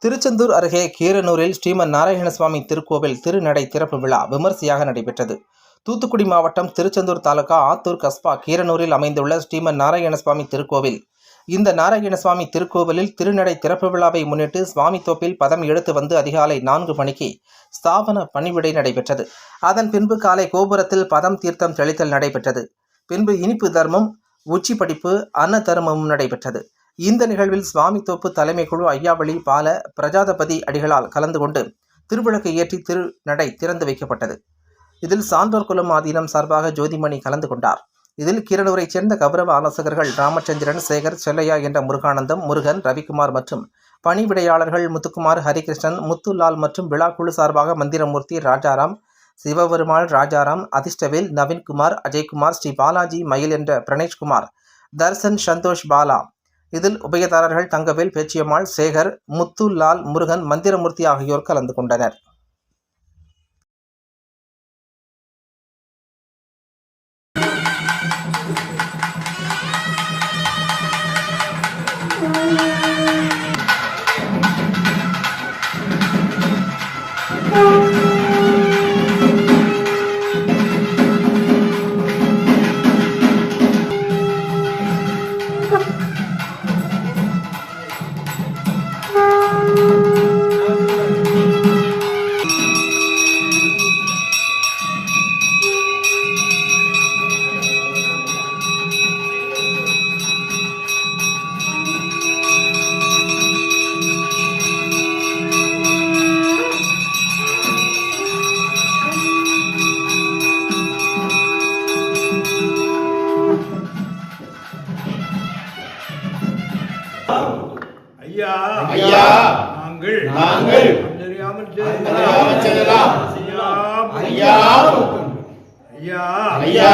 திருச்செந்தூர் அருகே கீரனூரில் ஸ்ரீமன் நாராயணசுவாமி திருக்கோவில் திருநடை திறப்பு விழா விமர்சையாக நடைபெற்றது. தூத்துக்குடி மாவட்டம் திருச்செந்தூர் தாலுகா ஆத்தூர் கஸ்பா கீரனூரில் அமைந்துள்ள ஸ்ரீமன் நாராயணசுவாமி திருக்கோவில். இந்த நாராயணசுவாமி திருக்கோவிலில் திருநடை திறப்பு விழாவை முன்னிட்டு சுவாமி தோப்பில் பதம் எடுத்து வந்து அதிகாலை 4 மணிக்கு ஸ்தாபன பணிவிடை நடைபெற்றது. அதன் பின்பு காலை கோபுரத்தில் பதம் தீர்த்தம் தெளித்தல் நடைபெற்றது. பின்பு இனிப்பு தர்மம், உச்சி படிப்பு, அன்ன தர்மமும் நடைபெற்றது. இந்த நிகழ்வில் சுவாமி தோப்பு தலைமை குழு ஐயாவளி பால பிரஜாபதி அடிகளால் கலந்து கொண்டு திருவிளக்கு ஏற்றி திருநடை திறந்து வைக்கப்பட்டது. இதில் சான்றோர் குலம் ஆதீனம் சார்பாக ஜோதிமணி கலந்து கொண்டார். இதில் கீரனூரை சேர்ந்த கௌரவ ஆலோசகர்கள் ராமச்சந்திரன், சேகர், செல்லையா என்ற முருகானந்தம், முருகன், ரவிக்குமார் மற்றும் பணிவிடையாளர்கள் முத்துக்குமார், ஹரிகிருஷ்ணன், முத்துலால் மற்றும் விழாக்குழு சார்பாக மந்திரமூர்த்தி, ராஜாராம், சிவபெருமாள், ராஜாராம், அதிர்ஷ்டவேல், நவீன்குமார், அஜய்குமார், ஸ்ரீ பாலாஜி, மயில் என்ற பிரணேஷ்குமார், தர்சன், சந்தோஷ், பாலா. இதில் உபயதாரர்கள் தங்கவேல், பேச்சியம்மாள், சேகர், முத்துலால், முருகன், மந்திரமூர்த்தி ஆகியோர் கலந்து கொண்டனர். ஐயா ஐயா நாங்கள் நாங்கள் தெரியாமல் செய்யலாம் ஐயா ஐயா ஐயா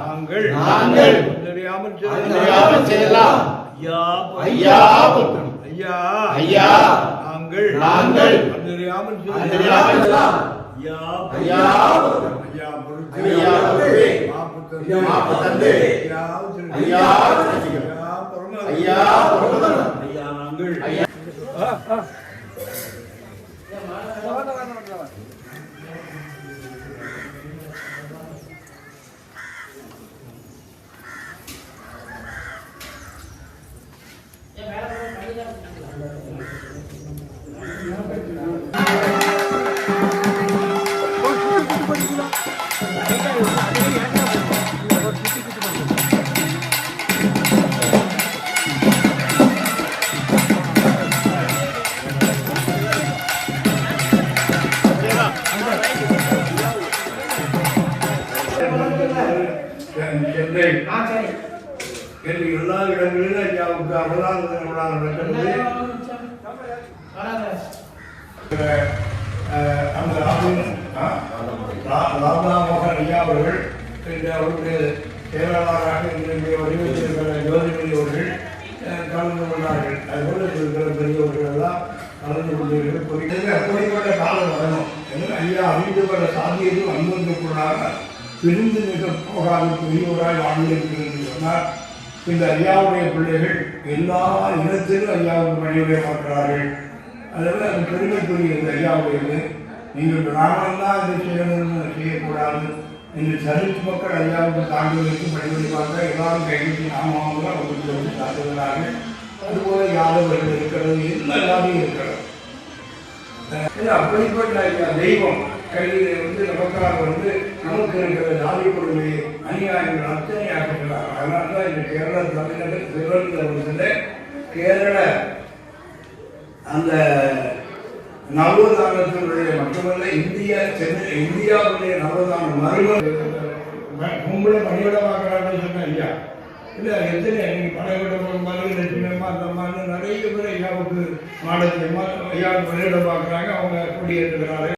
நாங்கள் நாங்கள் தெரியாமல் செய்யலாம் ஐயா ஐயா ஐயா ஐயா நாங்கள் நாங்கள் தெரியாமல் செய்யலாம் ஐயா ஐயா ஐயா ஐயா மாப்பு தந்தை ஐயா ஐயா ஐயா நாங்கள் ஐயா எல்லா இடங்களிலும் ஐயாவுக்கு அவலாத விழா நடக்கிறது. அந்த ராமநாமோகன் ஐயா அவர்கள் அவருடைய செயலாளராக வடிவத்திருக்கிற ஜோதிமணி அவர்கள் கலந்து கொண்டார்கள். அதுபோல இருக்கிற பெரியவர்கள் எல்லாம் கலந்து கொண்டிருக்கிறது. அப்படிப்பட்ட காலம் வரணும். ஐயா அறிந்துபட சாதியதும் அனுமதிக்கூடாக பிரிந்து மிக போகாது பெரியவராய் வாழ்ந்திருக்கிறது என்று சொன்னார். இந்த ஐயாவுடைய பிள்ளைகள் எல்லா இனத்திலும் ஐயாவுக்கு பணியுடைய பார்க்கிறார்கள். அதனால் அது பெருமைக்குரிய இந்த ஐயாவுடையது. நீங்கள் பிராமணன் தான் இதை செய்யணும்னு செய்யக்கூடாது. நீங்கள் சரித்து மக்கள் ஐயாவுக்கு தாண்டி வைத்து பணிபுரி பார்க்க எல்லாரும் கைவிட்டு நாமமாக அவர்களுக்கு வந்து காட்டுகிறார்கள். அதுபோல யாதவர்கள் இருக்கிறது, எல்லாரும் இருக்கிறது. அப்படிப்பட்ட ஐயா தெய்வம் கல்வியை வந்து நமக்காக வந்து நமக்கு இருக்கிற ஜாதி கொடுமை அநியாயங்கள் அத்தனை ஆக்குகிறார். அதனால தான் இந்த கேரள தமிழர்கள் சிறந்த கேரள அந்த நவதானத்தினுடைய மட்டுமல்ல இந்தியாவுடைய நவதான கும்பல பணியோட பார்க்குறாங்கன்னு சொன்னேன் ஐயா. இல்லை எத்தனை நீங்கள் படையோட மாதிரி லட்சுமியம்மா அந்த மாதிரி நிறைய பேர் ஐயாவுக்கு மாடத்தியம்மா ஐயாவுக்கு பணியோட பார்க்குறாங்க. அவங்க குடியேற்றுகிறார்கள்.